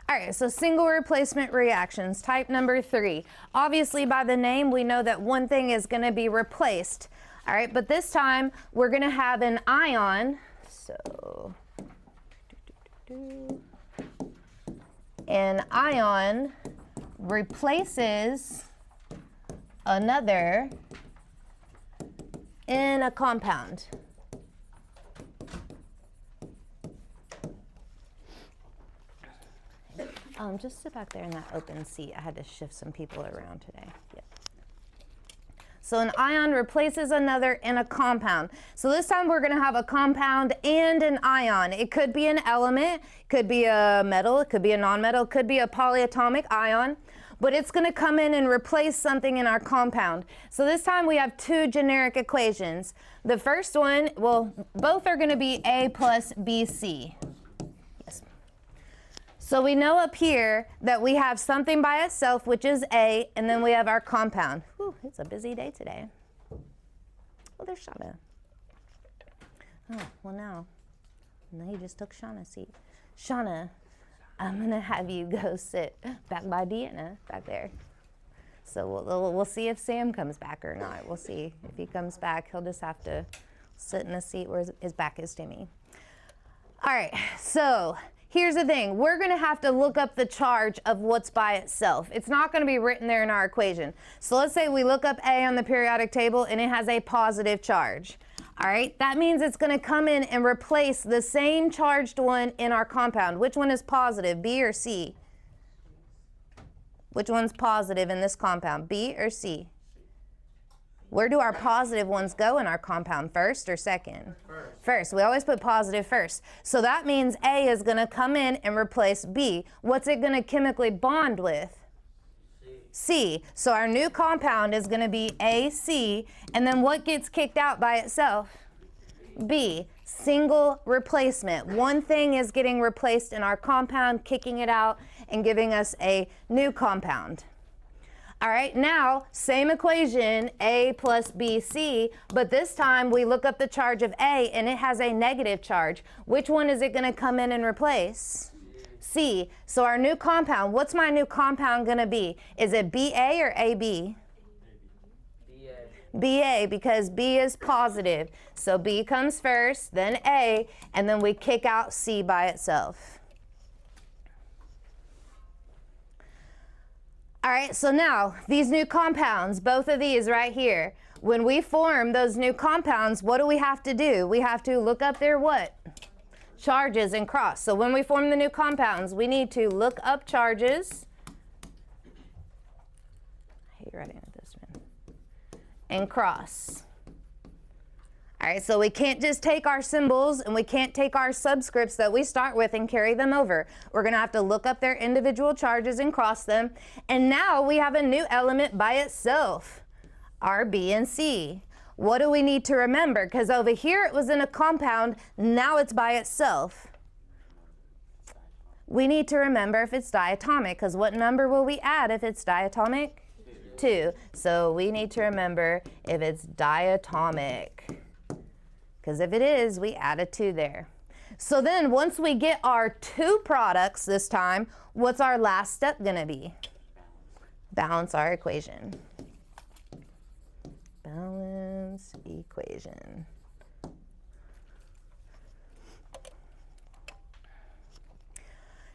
All right, so single replacement reactions, type number 3. Obviously, by the name, we know that one thing is going to be replaced. All right, but this time we're going to have an ion. So, an ion replaces another in a compound. Just sit back there in that open seat. I had to shift some people around today. Yep. So an ion replaces another in a compound. So this time we're going to have a compound and an ion. It could be an element, could be a metal, it could be a nonmetal, it could be a polyatomic ion, but it's going to come in and replace something in our compound. So this time we have two generic equations. The first one, well, both are going to be A plus BC. So we know up here that we have something by itself, which is A, and then we have our compound. Whew, it's a busy day today. Oh, there's Shauna. Oh, well now you just took Shauna's seat. Shauna, I'm going to have you go sit back by Deanna, back there. So we'll see if Sam comes back or not. We'll see. If he comes back, he'll just have to sit in a seat where his back is to me. All right, so here's the thing. We're going to have to look up the charge of what's by itself. It's not going to be written there in our equation. So let's say we look up A on the periodic table and it has a positive charge. All right, that means it's going to come in and replace the same charged one in our compound. Which one is positive, B or C? Which one's positive in this compound, B or C? Where do our positive ones go in our compound, first or second? First. We always put positive first. So that means A is going to come in and replace B. What's it going to chemically bond with? C. So our new compound is going to be AC. And then what gets kicked out by itself? B. Single replacement. One thing is getting replaced in our compound, kicking it out, and giving us a new compound. All right, now, same equation, A plus BC, but this time we look up the charge of A and it has a negative charge. Which one is it going to come in and replace? C. So our new compound, what's my new compound going to be? Is it BA or AB? BA, because B is positive. So B comes first, then A, and then we kick out C by itself. All right, so now these new compounds, both of these right here, when we form those new compounds, what do we have to do? We have to look up their what? Charges and cross. So when we form the new compounds, we need to look up charges. I hate writing with this one. And cross. All right, so we can't just take our symbols and we can't take our subscripts that we start with and carry them over. We're going to have to look up their individual charges and cross them. And now we have a new element by itself, our B and C. What do we need to remember? Because over here it was in a compound, now it's by itself. We need to remember if it's diatomic, because what number will we add if it's diatomic? 2. So we need to remember if it's diatomic. Because if it is, we add a 2 there. So then once we get our 2 products this time, what's our last step going to be? Balance our equation. Balance equation.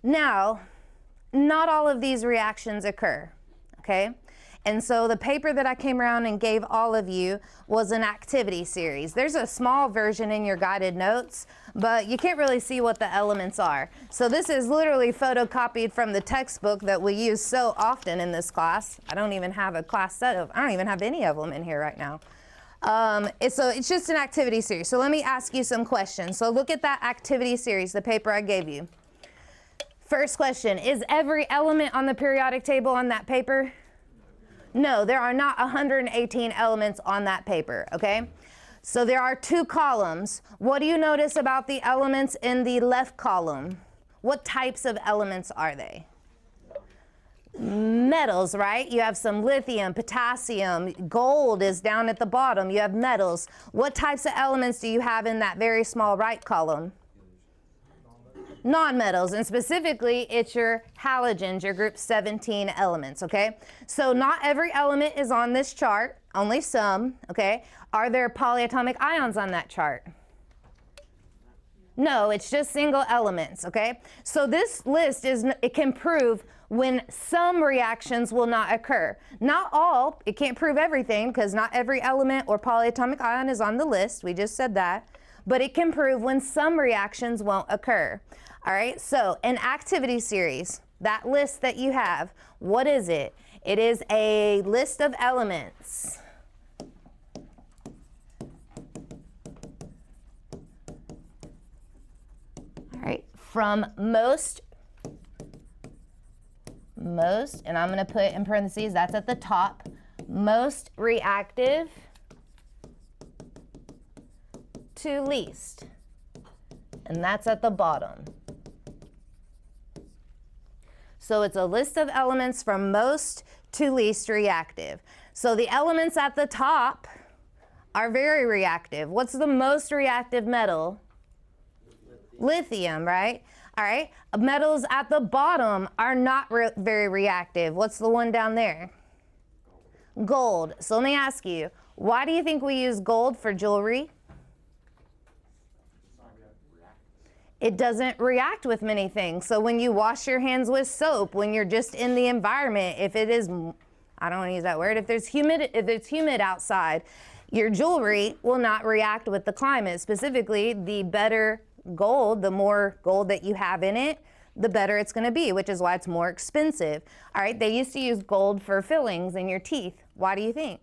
Now, not all of these reactions occur, okay? And so the paper that I came around and gave all of you was an activity series. There's a small version in your guided notes, but you can't really see what the elements are. So this is literally photocopied from the textbook that we use so often in this class. I don't even have a class set of, I don't even have any of them in here right now. So it's just an activity series. So let me ask you some questions. So look at that activity series, the paper I gave you. First question, is every element on the periodic table on that paper? No, there are not 118 elements on that paper, okay? So there are 2 columns. What do you notice about the elements in the left column? What types of elements are they? Metals, right? You have some lithium, potassium, gold is down at the bottom. You have metals. What types of elements do you have in that very small right column? Non-metals, and specifically it's your halogens, your group 17 elements, okay? So not every element is on this chart, only some, okay? Are there polyatomic ions on that chart? No, it's just single elements, okay? So this list it can prove when some reactions will not occur. Not all, it can't prove everything because not every element or polyatomic ion is on the list, we just said that, but it can prove when some reactions won't occur. All right, so an activity series, that list that you have, what is it? It is a list of elements. All right, from most, and I'm going to put in parentheses, that's at the top, most reactive to least, and that's at the bottom. So it's a list of elements from most to least reactive. So the elements at the top are very reactive. What's the most reactive metal? Lithium, right? All right. Metals at the bottom are not very reactive. What's the one down there? Gold. So let me ask you, why do you think we use gold for jewelry? It doesn't react with many things. So when you wash your hands with soap, when you're just in the environment, if it is, I don't want to use that word, if it's humid outside, your jewelry will not react with the climate. Specifically, the better gold, the more gold that you have in it, the better it's going to be, which is why it's more expensive. All right, they used to use gold for fillings in your teeth. Why do you think?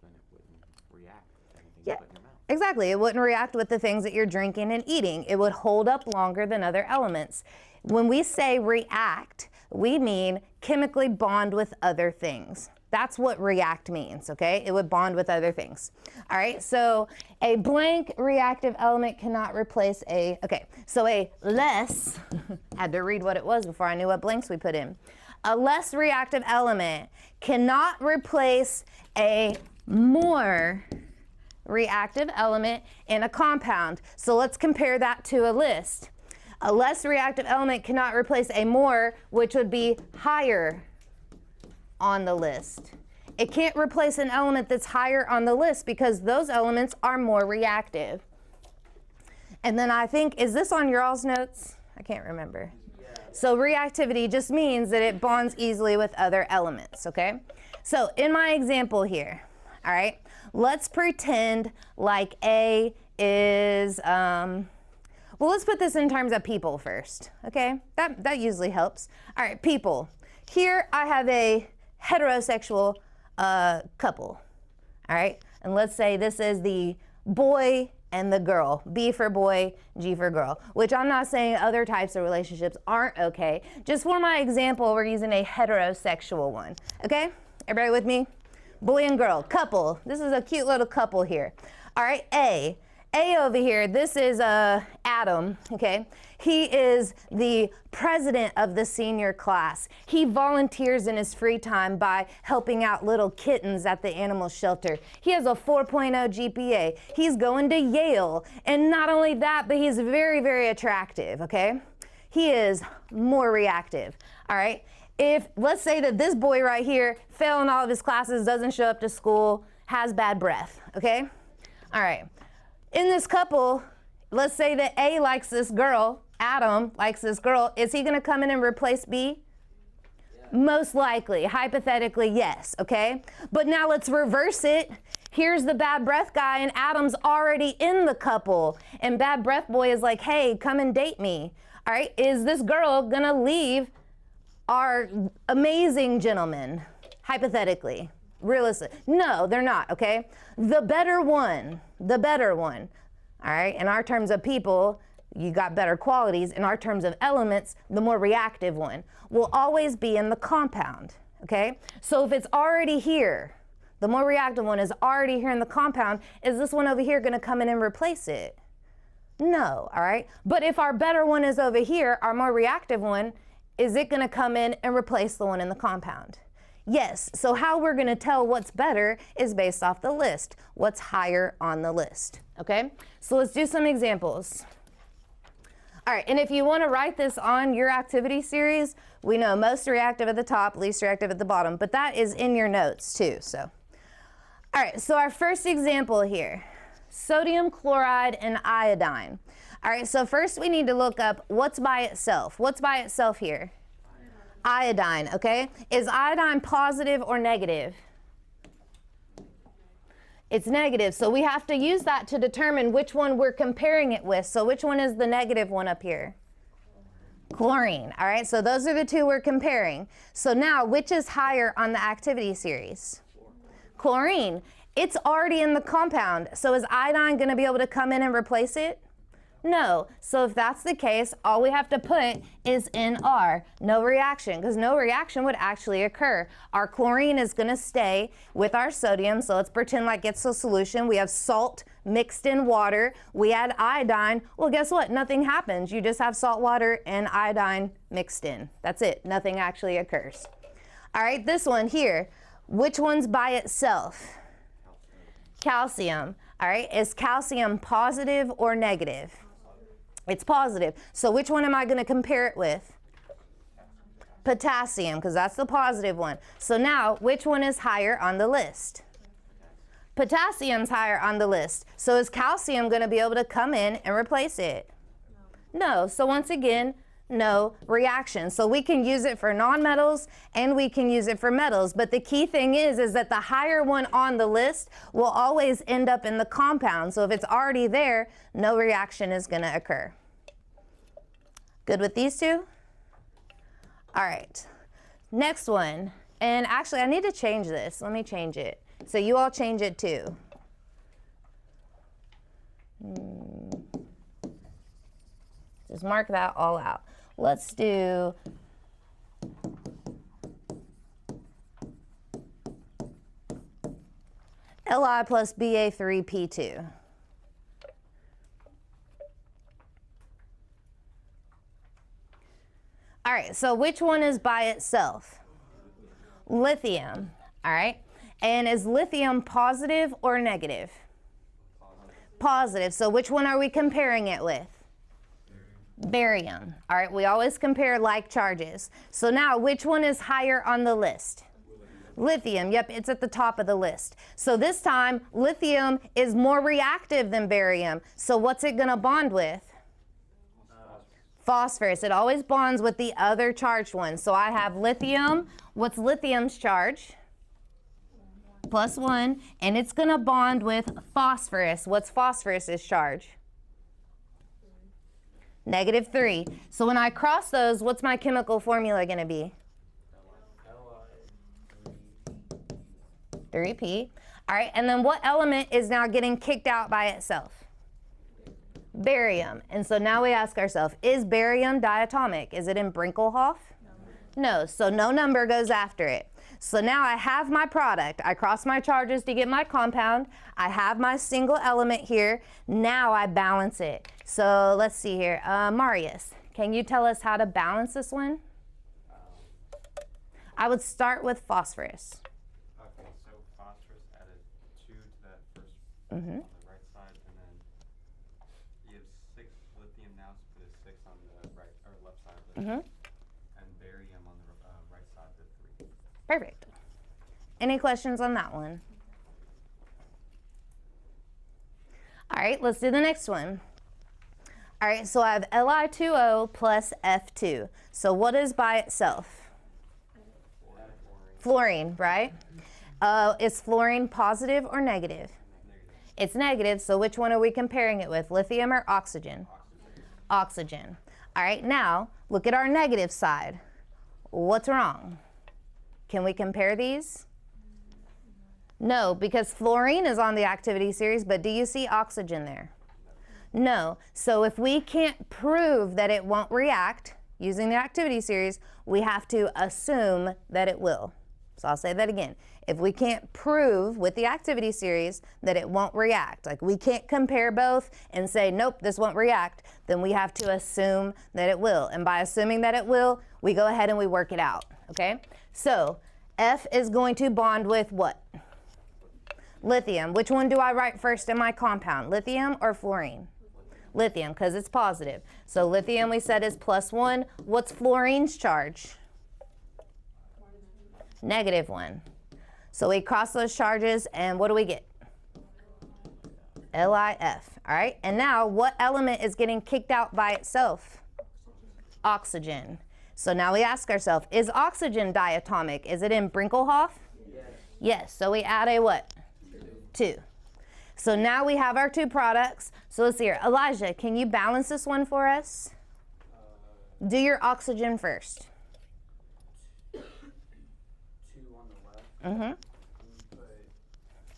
Then it wouldn't react with anything Yeah. you put in your mouth. Exactly. It wouldn't react with the things that you're drinking and eating. It would hold up longer than other elements. When we say react, we mean chemically bond with other things. That's what react means, okay? It would bond with other things. All right, so a blank reactive element cannot replace a, okay, so a less, had to read what it was before I knew what blanks we put in. A less reactive element cannot replace a more reactive element in a compound. So let's compare that to a list. A less reactive element cannot replace a more, which would be higher on the list. It can't replace an element that's higher on the list because those elements are more reactive. And then I think, is this on your all's notes? I can't remember. Yeah. So reactivity just means that it bonds easily with other elements, okay? So in my example here, all right, let's pretend like A is, well, let's put this in terms of people first, okay? That usually helps. All right, people. Here I have a heterosexual couple, all right? And let's say this is the boy and the girl, B for boy, G for girl, which I'm not saying other types of relationships aren't okay. Just for my example, we're using a heterosexual one, okay? Everybody with me? Boy and girl, couple. This is a cute little couple here. All right, A over here, this is Adam, okay? He is the president of the senior class. He volunteers in his free time by helping out little kittens at the animal shelter. He has a 4.0 GPA. He's going to Yale. And not only that, but he's very, very attractive, okay? He is more reactive, all right? If, let's say that this boy right here failed in all of his classes, doesn't show up to school, has bad breath, okay? All right. In this couple, let's say that A likes this girl, Adam likes this girl. Is he going to come in and replace B? Yeah. Most likely. Hypothetically, yes, okay? But now let's reverse it. Here's the bad breath guy, and Adam's already in the couple. And bad breath boy is like, hey, come and date me. All right, is this girl going to leave our amazing gentleman, hypothetically? Realistic? No, they're not, okay? The better one, all right? In our terms of people, you got better qualities. In our terms of elements, the more reactive one will always be in the compound, okay? So if it's already here, the more reactive one is already here in the compound, is this one over here gonna come in and replace it? No, all right? But if our better one is over here, our more reactive one, is it gonna come in and replace the one in the compound? Yes, so how we're gonna tell what's better is based off the list. What's higher on the list, okay? So let's do some examples. All right, and if you want to write this on your activity series, we know most reactive at the top, least reactive at the bottom, but that is in your notes too, so. All right, so our first example here, sodium chloride and iodine. All right, so first we need to look up what's by itself. What's by itself here? Iodine, okay? Is iodine positive or negative? It's negative, so we have to use that to determine which one we're comparing it with. So which one is the negative one up here? Chlorine, all right? So those are the two we're comparing. So now, which is higher on the activity series? Chlorine. It's already in the compound, so is iodine going to be able to come in and replace it? No. So if that's the case, all we have to put is NR, no reaction, because no reaction would actually occur. Our chlorine is going to stay with our sodium, so let's pretend like it's a solution. We have salt mixed in water. We add iodine. Well, guess what? Nothing happens. You just have salt water and iodine mixed in. That's it. Nothing actually occurs. All right, this one here. Which one's by itself? Calcium. All right, is calcium positive or negative? It's positive. So which one am I going to compare it with? Potassium, because that's the positive one. So now, which one is higher on the list? Potassium's higher on the list. So is calcium going to be able to come in and replace it? No. So once again, no reaction. So we can use it for nonmetals and we can use it for metals. But the key thing is that the higher one on the list will always end up in the compound. So if it's already there, no reaction is going to occur. Good with these two? All right. Next one. And actually, I need to change this. Let me change it. So you all change it too. Just mark that all out. Let's do Li plus Ba3P2. All right, so which one is by itself? Lithium, all right? And is lithium positive or negative? Positive. So which one are we comparing it with? Barium. All right, we always compare like charges. So now, which one is higher on the list? Lithium. Yep, it's at the top of the list. So this time, lithium is more reactive than barium. So what's it going to bond with? Phosphorus. It always bonds with the other charged one. So I have lithium. What's lithium's charge? +1. And it's going to bond with phosphorus. What's phosphorus's charge? -3. So when I cross those, what's my chemical formula going to be? 3P. All right, and then what element is now getting kicked out by itself? Barium. And so now we ask ourselves, is barium diatomic? Is it in Brinkelhoff? No, so no number goes after it. So now I have my product. I cross my charges to get my compound. I have my single element here. Now I balance it. So let's see here. Marius, can you tell us how to balance this one? I would start with phosphorus. Okay, so phosphorus added 2 to that first on the right side, and then you have 6 lithium now, so put a 6 on the right or left side of lithium, and barium on the right side of the 3. Perfect. Any questions on that one? All right, let's do the next one. All right, so I have Li2O plus F2. So what is by itself? Fluorine, right? Is fluorine positive or negative? It's negative, so which one are we comparing it with, lithium or oxygen? Oxygen. All right, now look at our negative side. What's wrong? Can we compare these? No, because fluorine is on the activity series, but do you see oxygen there? No. So if we can't prove that it won't react using the activity series, we have to assume that it will. So I'll say that again. If we can't prove with the activity series that it won't react, like we can't compare both and say, nope, this won't react, then we have to assume that it will. And by assuming that it will, we go ahead and we work it out, okay? So F is going to bond with what? Lithium. Which one do I write first in my compound, lithium or fluorine? Lithium, because it's positive. So lithium we said is +1. What's fluorine's charge? -1. So we cross those charges, and what do we get? LiF. All right, and now what element is getting kicked out by itself? Oxygen. So now we ask ourselves, is oxygen diatomic? Is it in Brinkelhoff? Yes. So we add a what? 2. So now we have our 2 products. So let's see here. Elijah, can you balance this one for us? Do your oxygen first. 2 on the left. Mm-hmm. And put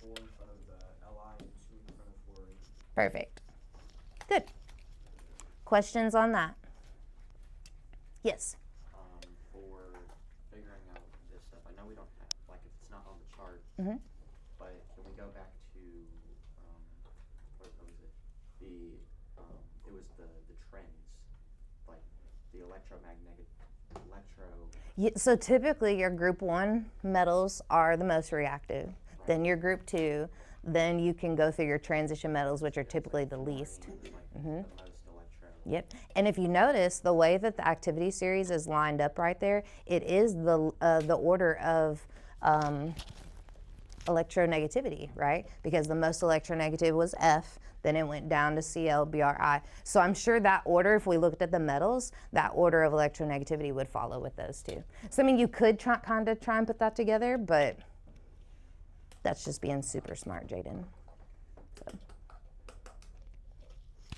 4 in front of the Li and 2 in front of fluorine. Perfect. Good. Questions on that? Yes. For figuring out this stuff, I know we don't have, like, if it's not on the chart, Mm-hmm. but can we go back to, what was it? It was the trends, like the So typically your group 1 metals are the most reactive. Then your group 2, then you can go through your transition metals, which are typically the least. the most electro. Yep. And if you notice, the way that the activity series is lined up right there, it is the order of electronegativity, right? Because the most electronegative was F, then it went down to Cl, Bri. So I'm sure that order, if we looked at the metals, that order of electronegativity would follow with those two. So I mean, you could kind of try and put that together, but that's just being super smart, Jaden. So.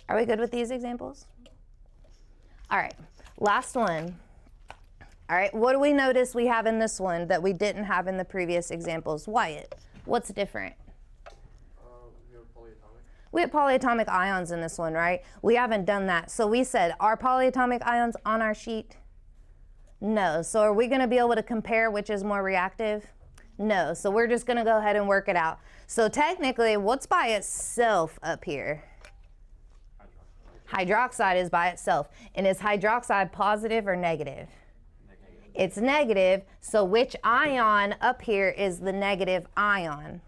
Are we good with these examples? All right, last one. All right, what do we notice we have in this one that we didn't have in the previous examples? Wyatt, what's different? We have polyatomic. We have polyatomic ions in this one, right? We haven't done that. So we said, are polyatomic ions on our sheet? No. So are we going to be able to compare which is more reactive? No. So we're just going to go ahead and work it out. So technically, what's by itself up here? Hydroxide is by itself. And is hydroxide positive or negative? It's negative, so which ion up here is the negative ion?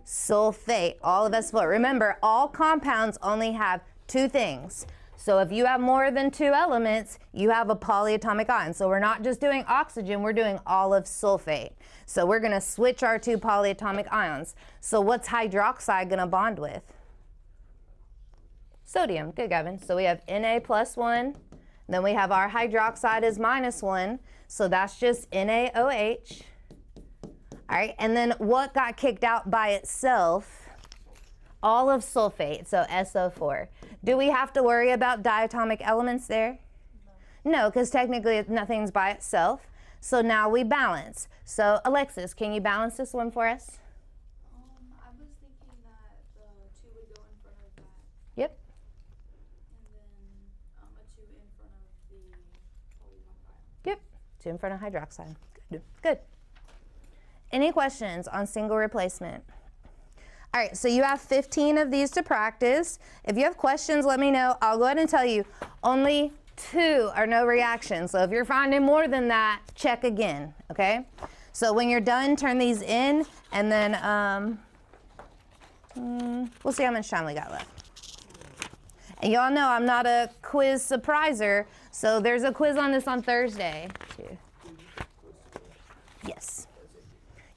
Sulfate. All of us float. Remember, all compounds only have 2 things. So if you have more than 2 elements, you have a polyatomic ion. So we're not just doing oxygen, we're doing all of sulfate. So we're going to switch our 2 polyatomic ions. So what's hydroxide going to bond with? Sodium. Good, Gavin. So we have Na plus 1. Then we have our hydroxide is -1, so that's just NaOH. All right, and then what got kicked out by itself? All of sulfate, so SO4. Do we have to worry about diatomic elements there? No, because technically nothing's by itself. So now we balance. So Alexis, can you balance this one for us? I was thinking that the 2 would go in front of that. Yep. And then a 2 in front of the polyatomic ion. Yep, 2 in front of hydroxide. Good. Good. Any questions on single replacement? All right, so you have 15 of these to practice. If you have questions, let me know. I'll go ahead and tell you, only 2 are no reaction. So if you're finding more than that, check again, okay? So when you're done, turn these in, and then we'll see how much time we got left. And y'all know I'm not a quiz surpriser, so there's a quiz on this on Thursday, too. Yes.